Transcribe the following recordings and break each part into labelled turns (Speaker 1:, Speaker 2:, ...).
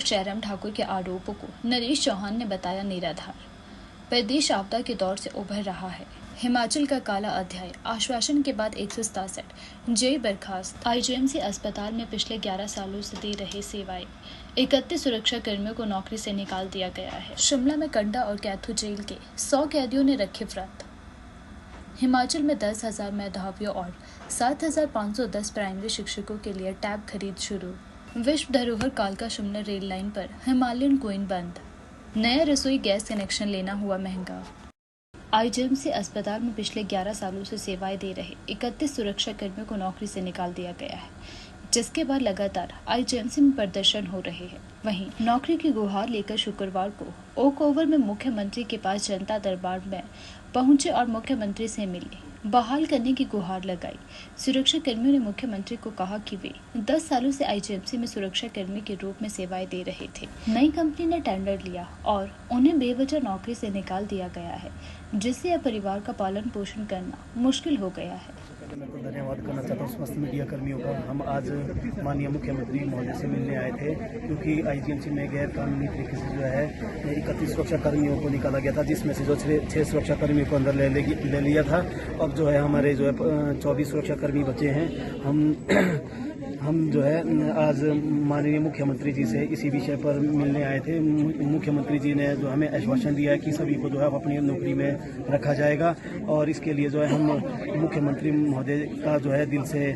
Speaker 1: जयराम ठाकुर के आरोपों को नरेश चौहान ने बताया निराधार। प्रदेश आपदा के दौर से उभर रहा है। हिमाचल का काला अध्याय। आश्वासन के बाद 167 जेई बर्खास्त। आईजीएमसी अस्पताल में पिछले 11 सालों से दे रहे सेवाएं। 31 सुरक्षा कर्मियों को नौकरी से निकाल दिया गया है। शिमला में कंडा और कैथू जेल के 100 कैदियों ने रखे व्रत। हिमाचल में 10,000 मेधावियों और 7,510 प्राइमरी शिक्षकों के लिए टैब खरीद शुरू। विश्व धरोहर कालका शिमला रेल लाइन पर हिमालयन क्वीन बंद। नया रसोई गैस कनेक्शन लेना हुआ महंगा। आईजीएमसी अस्पताल में पिछले 11 सालों से सेवाएं दे रहे 31 सुरक्षा कर्मियों को नौकरी से निकाल दिया गया है, जिसके बाद लगातार आईजीएमसी में प्रदर्शन हो रहे हैं। वहीं नौकरी की गुहार लेकर शुक्रवार को ओक ओवर में मुख्यमंत्री के पास जनता दरबार में पहुंचे और मुख्यमंत्री से मिले, बहाल करने की गुहार लगाई। सुरक्षा कर्मियों ने मुख्यमंत्री को कहा कि वे 10 सालों से आईजीएमसी में सुरक्षा कर्मी के रूप में सेवाएं दे रहे थे। नई कंपनी ने टेंडर लिया और उन्हें बेवजह नौकरी से निकाल दिया गया है, जिससे अब परिवार का पालन पोषण करना मुश्किल हो गया है।
Speaker 2: मैं तो धन्यवाद करना चाहता हूँ समस्त मीडिया कर्मियों का। हम आज माननीय मुख्यमंत्री महोदय से मिलने आए थे, क्योंकि आईजीएमसी में गैर कानूनी तरीके से जो है 31 सुरक्षा कर्मियों को निकाला गया था, जिसमें से जो 6 सुरक्षा कर्मियों को अंदर ले लिया था। अब जो है हमारे जो है 24 सुरक्षा कर्मी बचे हैं। हम जो है आज माननीय मुख्यमंत्री जी से इसी विषय पर मिलने आए थे। मुख्यमंत्री जी ने जो हमें आश्वासन दिया है कि सभी को जो है अपनी नौकरी में रखा जाएगा, और इसके लिए जो है हम मुख्यमंत्री महोदय का जो है दिल से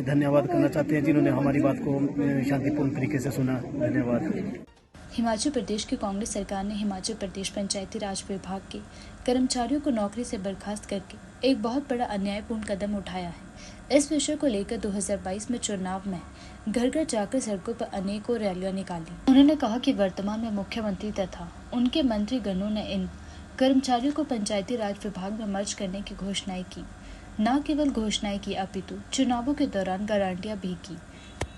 Speaker 2: धन्यवाद करना चाहते हैं, जिन्होंने हमारी बात को शांतिपूर्ण तरीके से सुना। धन्यवाद।
Speaker 1: हिमाचल प्रदेश की कांग्रेस सरकार ने हिमाचल प्रदेश पंचायती राज विभाग के कर्मचारियों को नौकरी से बर्खास्त करके एक बहुत बड़ा अन्यायपूर्ण कदम उठाया है। इस विषय को लेकर 2022 में चुनाव में घर घर जाकर सड़कों पर अनेकों रैलियां निकाली। उन्होंने कहा कि वर्तमान में मुख्यमंत्री तथा उनके मंत्रीगणों ने इन कर्मचारियों को पंचायती राज विभाग में मर्ज करने की घोषणाएं की। न केवल घोषणाएं की, अपितु चुनावों के दौरान गारंटियां भी की।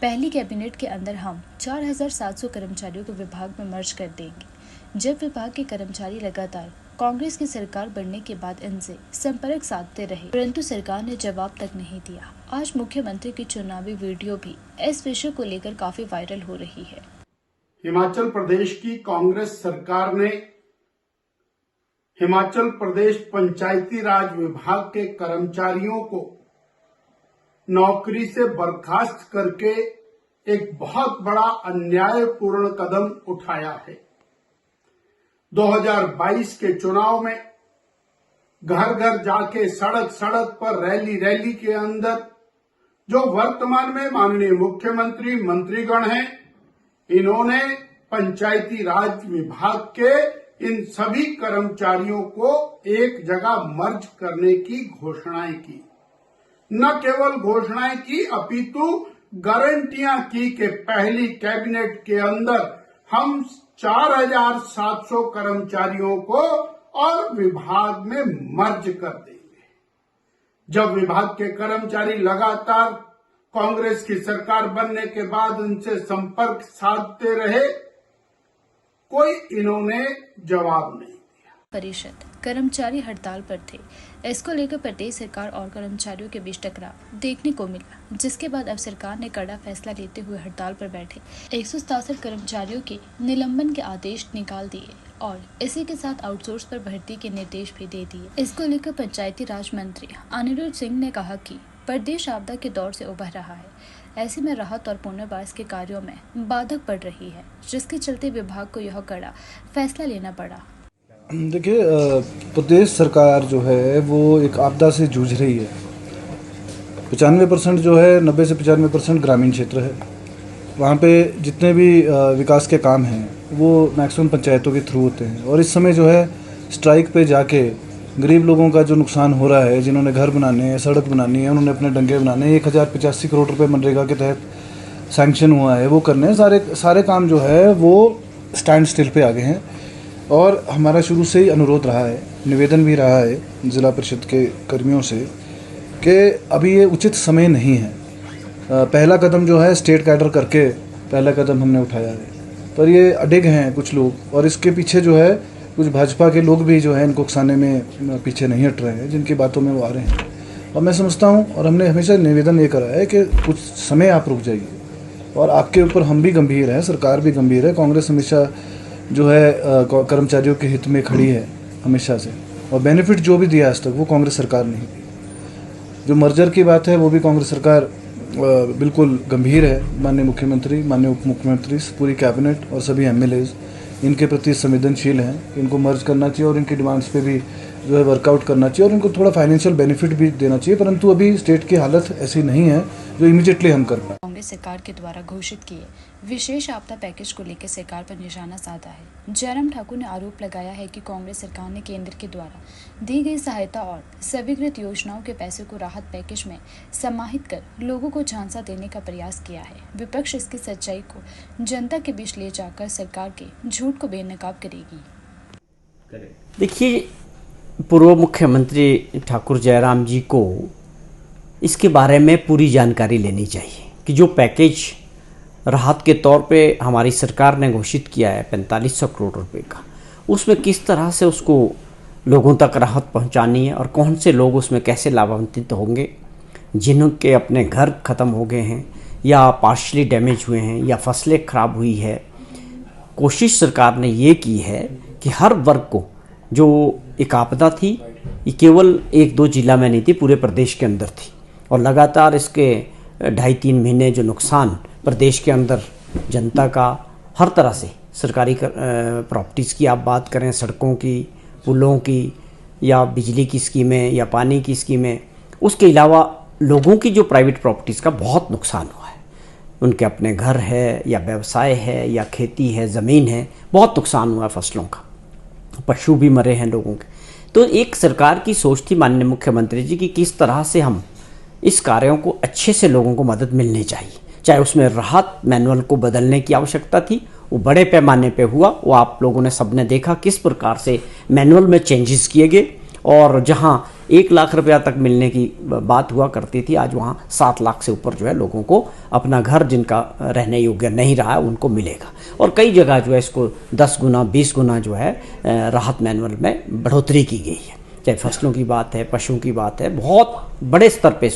Speaker 1: पहली कैबिनेट के अंदर हम 4,700 कर्मचारियों को विभाग में मर्ज कर देंगे। जब विभाग के कर्मचारी लगातार कांग्रेस की सरकार बनने के बाद इनसे संपर्क साधते रहे, परंतु सरकार ने जवाब तक नहीं दिया। आज मुख्यमंत्री की चुनावी वीडियो भी इस विषय को लेकर काफी वायरल हो रही है।
Speaker 3: हिमाचल प्रदेश की कांग्रेस सरकार ने हिमाचल प्रदेश पंचायती राज विभाग के कर्मचारियों को नौकरी से बर्खास्त करके एक बहुत बड़ा अन्यायपूर्ण कदम उठाया है। 2022 के चुनाव में घर घर जाके सड़क सड़क पर रैली के अंदर जो वर्तमान में माननीय मुख्यमंत्री मंत्रीगण हैं, इन्होंने पंचायती राज विभाग के इन सभी कर्मचारियों को एक जगह मर्ज करने की घोषणाएं की। न केवल घोषणाएं की, अपितु गारंटियां की कि पहली कैबिनेट के अंदर हम 4,700 कर्मचारियों को और विभाग में मर्ज कर देंगे। जब विभाग के कर्मचारी लगातार कांग्रेस की सरकार बनने के बाद उनसे संपर्क साधते रहे, कोई इन्होंने जवाब नहीं।
Speaker 1: परिषद कर्मचारी हड़ताल पर थे। इसको लेकर प्रदेश सरकार और कर्मचारियों के बीच टकराव देखने को मिला, जिसके बाद अब सरकार ने कड़ा फैसला लेते हुए हड़ताल पर बैठे 167 कर्मचारियों के निलंबन के आदेश निकाल दिए और इसी के साथ आउटसोर्स पर भर्ती के निर्देश भी दे दिए। इसको लेकर पंचायती राज मंत्री अनिरुद्ध सिंह ने कहा कि प्रदेश आपदा के दौर से उभर रहा है। ऐसे में राहत और पुनर्वास के कार्यों में बाधक पड़ रही है, जिसके चलते विभाग को यह कड़ा फैसला लेना पड़ा।
Speaker 4: देखिए, प्रदेश सरकार जो है वो एक आपदा से जूझ रही है। 95% जो है 90 से 95% ग्रामीण क्षेत्र है। वहाँ पे जितने भी विकास के काम हैं वो मैक्सिमम पंचायतों के थ्रू होते हैं, और इस समय जो है स्ट्राइक पे जाके गरीब लोगों का जो नुकसान हो रहा है, जिन्होंने घर बनाने हैं, सड़क बनानी है, उन्होंने अपने डंगे बनाने हैं, 1085 करोड़ रुपये मनरेगा के तहत सैंक्शन हुआ है, वो करने हैं। सारे काम जो है वो स्टैंड स्टिल पे आ गए हैं। और हमारा शुरू से ही अनुरोध रहा है, निवेदन भी रहा है ज़िला परिषद के कर्मियों से कि अभी ये उचित समय नहीं है। पहला कदम जो है स्टेट कैडर करके पहला कदम हमने उठाया है, पर ये अडिग हैं कुछ लोग, और इसके पीछे जो है कुछ भाजपा के लोग भी जो है इनको उकसाने में पीछे नहीं हट रहे हैं, जिनकी बातों में वो आ रहे हैं। और मैं समझता हूँ, और हमने हमेशा निवेदन ये करा है कि कुछ समय आप रुक जाइए, और आपके ऊपर हम भी गंभीर हैं, सरकार भी गंभीर है। कांग्रेस हमेशा जो है कर्मचारियों के हित में खड़ी है हमेशा से, और बेनिफिट जो भी दिया आज तक वो कांग्रेस सरकार ने ही दी। जो मर्जर की बात है वो भी कांग्रेस सरकार बिल्कुल गंभीर है। माननीय मुख्यमंत्री, माननीय उप मुख्यमंत्री, पूरी कैबिनेट और सभी एमएलएज इनके प्रति संवेदनशील हैं। इनको मर्ज करना चाहिए और इनकी डिमांड्स पे भी जो है वर्कआउट करना चाहिए, और इनको थोड़ा फाइनेंशियल बेनिफिट भी देना चाहिए। परंतु अभी स्टेट की हालत ऐसी नहीं है जो इमीडिएटली हम कर पाए।
Speaker 1: कांग्रेस सरकार के द्वारा घोषित किए विशेष आपदा पैकेज को लेकर सरकार पर निशाना साधा है। जयराम ठाकुर ने आरोप लगाया है कि कांग्रेस सरकार ने केंद्र के द्वारा दी गई सहायता और स्वीकृत योजनाओं के पैसे को राहत पैकेज में समाहित कर लोगों को झांसा देने का प्रयास किया है। विपक्ष इसकी सच्चाई को जनता के बीच ले जाकर सरकार के झूठ को बेनकाब करेगी।
Speaker 5: देखिए, पूर्व मुख्यमंत्री ठाकुर जयराम जी को इसके बारे में पूरी जानकारी लेनी चाहिए कि जो पैकेज राहत के तौर पे हमारी सरकार ने घोषित किया है 4500 करोड़ रुपए का, उसमें किस तरह से उसको लोगों तक राहत पहुंचानी है और कौन से लोग उसमें कैसे लाभान्वित होंगे, जिनके अपने घर ख़त्म हो गए हैं या पार्शली डैमेज हुए हैं या फसलें खराब हुई है। कोशिश सरकार ने ये की है कि हर वर्ग को, जो एक आपदा थी ये केवल 1-2 जिला में नहीं थी, पूरे प्रदेश के अंदर थी, और लगातार इसके 2.5-3 महीने जो नुकसान प्रदेश के अंदर जनता का हर तरह से, सरकारी प्रॉपर्टीज़ की आप बात करें, सड़कों की, पुलों की, या बिजली की स्कीमें या पानी की स्कीमें, उसके अलावा लोगों की जो प्राइवेट प्रॉपर्टीज़ का बहुत नुकसान हुआ है। उनके अपने घर है या व्यवसाय है या खेती है, ज़मीन है, बहुत नुकसान हुआ है फसलों का, पशु भी मरे हैं लोगों के। तो एक सरकार की सोच थी माननीय मुख्यमंत्री जी की किस तरह से हम इस कार्यों को अच्छे से लोगों को मदद मिलनी चाहिए। चाहे उसमें राहत मैनुअल को बदलने की आवश्यकता थी, वो बड़े पैमाने पे हुआ, वो आप लोगों ने सबने देखा किस प्रकार से मैनुअल में चेंजेस किए गए, और जहां 1 लाख रुपया तक मिलने की बात हुआ करती थी, आज वहां 7 लाख से ऊपर जो है लोगों को अपना घर जिनका रहने योग्य नहीं रहा है उनको मिलेगा। और कई जगह जो है इसको 10 गुना 20 गुना जो है राहत मैनुअल में बढ़ोतरी की गई है। चाहे फसलों की बात है, पशुओं की बात है, बहुत बड़े स्तर पे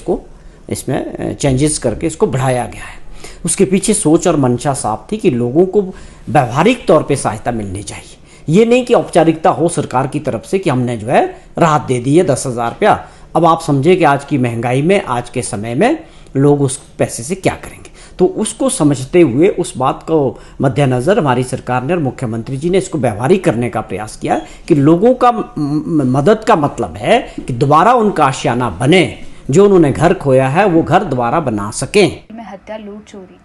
Speaker 5: इसमें चेंजेस करके इसको बढ़ाया गया है। उसके पीछे सोच और मंशा साफ थी कि लोगों को व्यवहारिक तौर पे सहायता मिलनी चाहिए। ये नहीं कि औपचारिकता हो सरकार की तरफ से कि हमने जो है राहत दे दी है 10,000 रुपया। अब आप समझे कि आज की महंगाई में, आज के समय में लोग उस पैसे से क्या करेंगे। तो उसको समझते हुए, उस बात को मद्देनज़र हमारी सरकार ने और मुख्यमंत्री जी ने इसको व्यवहारिक करने का प्रयास किया कि लोगों का मदद का मतलब है कि दोबारा उनका आशियाना बने, जो उन्होंने घर खोया है वो घर दोबारा बना सकें।
Speaker 1: में हत्या, लूट, चोरी,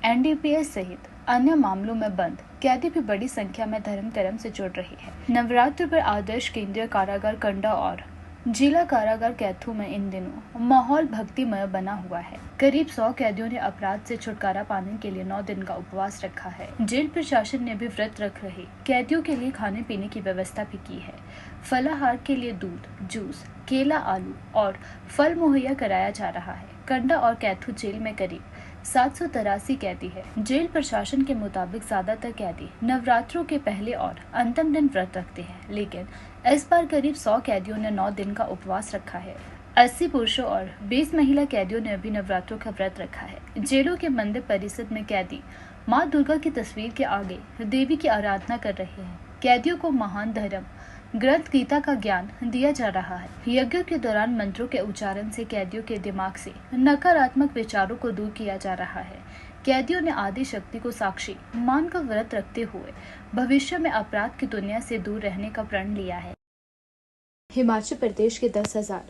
Speaker 1: एनडीपीएस सहित अन्य मामलों में बंद कैदी भी बड़ी संख्या में धर्म कर्म से जुड़ रही है। नवरात्र पर आदर्श केंद्रीय कारागार कंडा और जिला कारागार कैथू में इन दिनों माहौल भक्तिमय बना हुआ है। करीब 100 कैदियों ने अपराध से छुटकारा पाने के लिए 9 दिन का उपवास रखा है। जेल प्रशासन ने भी व्रत रख रहे कैदियों के लिए खाने पीने की व्यवस्था भी की है। फलाहार के लिए दूध, जूस, केला, आलू और फल मुहैया कराया जा रहा है। कंडा और कैथू जेल में करीब 783 कैदी है। जेल प्रशासन के मुताबिक ज्यादातर कैदी नवरात्रों के पहले और अंतिम दिन व्रत रखते हैं, लेकिन इस बार करीब 100 कैदियों ने 9 दिन का उपवास रखा है। 80 पुरुषों और 20 महिला कैदियों ने अभी नवरात्रों का व्रत रखा है। जेलों के मंदिर परिसर में कैदी माँ दुर्गा की तस्वीर के आगे देवी की आराधना कर रहे हैं। कैदियों को महान धर्म ग्रंथ गीता का ज्ञान दिया जा रहा है। यज्ञ के दौरान मंत्रों के उच्चारण से कैदियों के दिमाग से नकारात्मक विचारों को दूर किया जा रहा है। कैदियों ने आदि शक्ति को साक्षी मानकर व्रत रखते हुए भविष्य में अपराध की दुनिया से दूर रहने का प्रण लिया है। हिमाचल प्रदेश के 10,000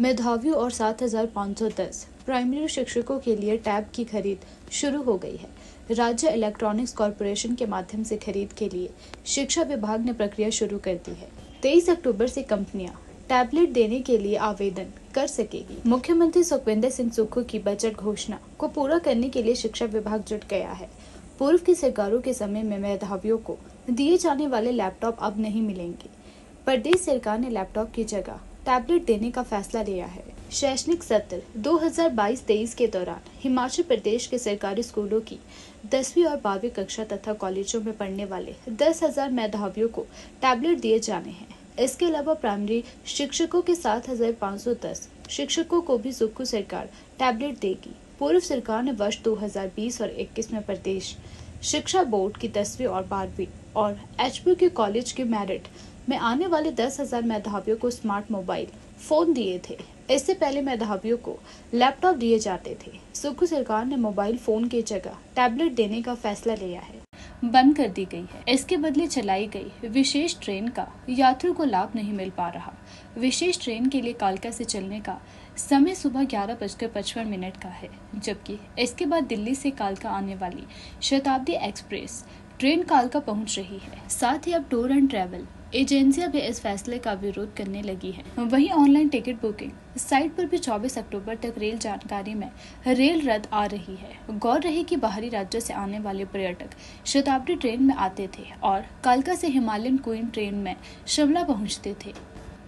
Speaker 1: मेधावियों और 7,510 प्राइमरी शिक्षकों के लिए टैब की खरीद शुरू हो गई है। राज्य इलेक्ट्रॉनिक्स कॉरपोरेशन के माध्यम से खरीद के लिए शिक्षा विभाग ने प्रक्रिया शुरू कर दी है। 23 अक्टूबर से कंपनियां टैबलेट देने के लिए आवेदन कर सकेगी। मुख्यमंत्री सुखविंदर सिंह सुक्खू की बजट घोषणा को पूरा करने के लिए शिक्षा विभाग जुट गया है। पूर्व की सरकारों के समय में मेधावियों को दिए जाने वाले लैपटॉप अब नहीं मिलेंगे। प्रदेश सरकार ने लैपटॉप की जगह टैबलेट देने का फैसला लिया है। शैक्षणिक सत्र 2022-23 के दौरान हिमाचल प्रदेश के सरकारी स्कूलों की 10वीं और 12वीं कक्षा तथा कॉलेजों में पढ़ने वाले 10,000 मेधावियों को टैबलेट दिए जाने हैं। इसके अलावा प्राइमरी शिक्षकों के 7,510 शिक्षकों को भी सुक्खू सरकार टैबलेट देगी। पूर्व सरकार ने वर्ष 2020 और 21 में प्रदेश शिक्षा बोर्ड की 10वीं और 12वीं और एचपी के कॉलेज के मेरिट में आने वाले 10,000 मेधावियों को स्मार्ट मोबाइल फोन दिए थे। इससे पहले मेधावियों को लैपटॉप दिए जाते थे। सुक्खू सरकार ने मोबाइल फोन की जगह टैबलेट देने का फैसला लिया है। बंद कर दी गई है। इसके बदले चलाई गई विशेष ट्रेन का यात्रियों को लाभ नहीं मिल पा रहा। विशेष ट्रेन के लिए कालका से चलने का समय सुबह 11:55 का है, जबकि इसके बाद दिल्ली से कालका आने वाली शताब्दी एक्सप्रेस ट्रेन कालका पहुंच रही है। साथ ही अब टूर एंड ट्रैवल एजेंसियां भी इस फैसले का विरोध करने लगी हैं। वहीं ऑनलाइन टिकट बुकिंग साइट पर भी 24 अक्टूबर तक रेल जानकारी में रेल रद्द आ रही है। गौर रहे कि बाहरी राज्यों से आने वाले पर्यटक शताब्दी ट्रेन में आते थे और कालका से हिमालयन क्वीन ट्रेन में शिमला पहुंचते थे।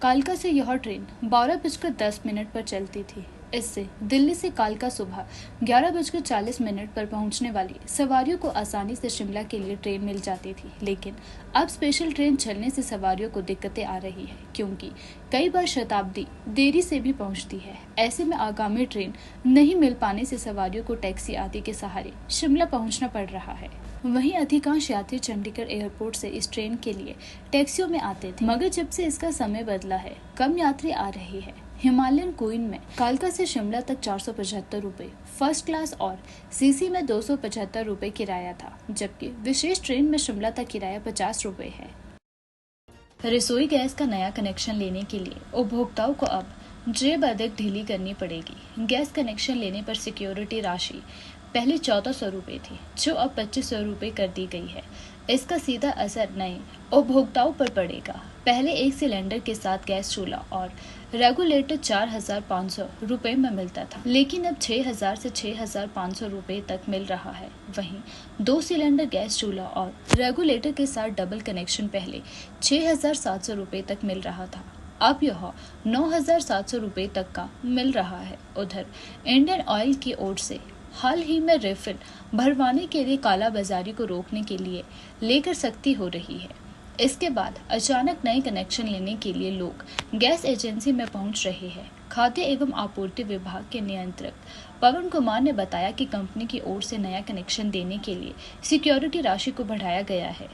Speaker 1: कालका से यह ट्रेन 12:10 पर चलती थी। इससे दिल्ली से कालका सुबह 11:40 पर पहुंचने वाली सवारियों को आसानी से शिमला के लिए ट्रेन मिल जाती थी, लेकिन अब स्पेशल ट्रेन चलने से सवारियों को दिक्कतें आ रही है, क्योंकि कई बार शताब्दी देरी से भी पहुंचती है। ऐसे में आगामी ट्रेन नहीं मिल पाने से सवारियों को टैक्सी आदि के सहारे शिमला पहुंचना पड़ रहा है। वहीं अधिकांश यात्री चंडीगढ़ एयरपोर्ट से इस ट्रेन के लिए टैक्सियों में आते थे, मगर जब से इसका समय बदला है कम यात्री आ रहे हैं। हिमालयन क्वीन में कालका से शिमला तक 475 रुपए फर्स्ट क्लास और सीसी में 275 रुपए किराया था, जबकि विशेष ट्रेन में शिमला तक किराया 50 रुपए है। रसोई गैस का नया कनेक्शन लेने के लिए उपभोक्ताओं को अब जेब अधिक ढीली करनी पड़ेगी। गैस कनेक्शन लेने पर सिक्योरिटी राशि पहले 1400 रुपए थी, जो अब 2500 रुपए कर दी गई है। इसका सीधा असर नए उपभोक्ताओं पर पड़ेगा। पहले एक सिलेंडर के साथ गैस चूल्हा और रेगुलेटर 4,500 रुपए में मिलता था, लेकिन अब 6,000 से 6,500 रुपए तक मिल रहा है। वहीं 2 सिलेंडर गैस चूल्हा और रेगुलेटर के साथ डबल कनेक्शन पहले 6,700 रुपए तक मिल रहा था, अब यह 9,700 रुपए तक का मिल रहा है। उधर इंडियन ऑयल की ओर से हाल ही में रिफिल भरवाने के लिए कालाबाजारी को रोकने के लिए लेकर सख्ती हो रही है। इसके बाद अचानक नए कनेक्शन लेने के लिए लोग गैस एजेंसी में पहुंच रहे हैं। खाद्य एवं आपूर्ति विभाग के नियंत्रक पवन कुमार ने बताया कि कंपनी की ओर से नया कनेक्शन देने के लिए सिक्योरिटी राशि को बढ़ाया गया है।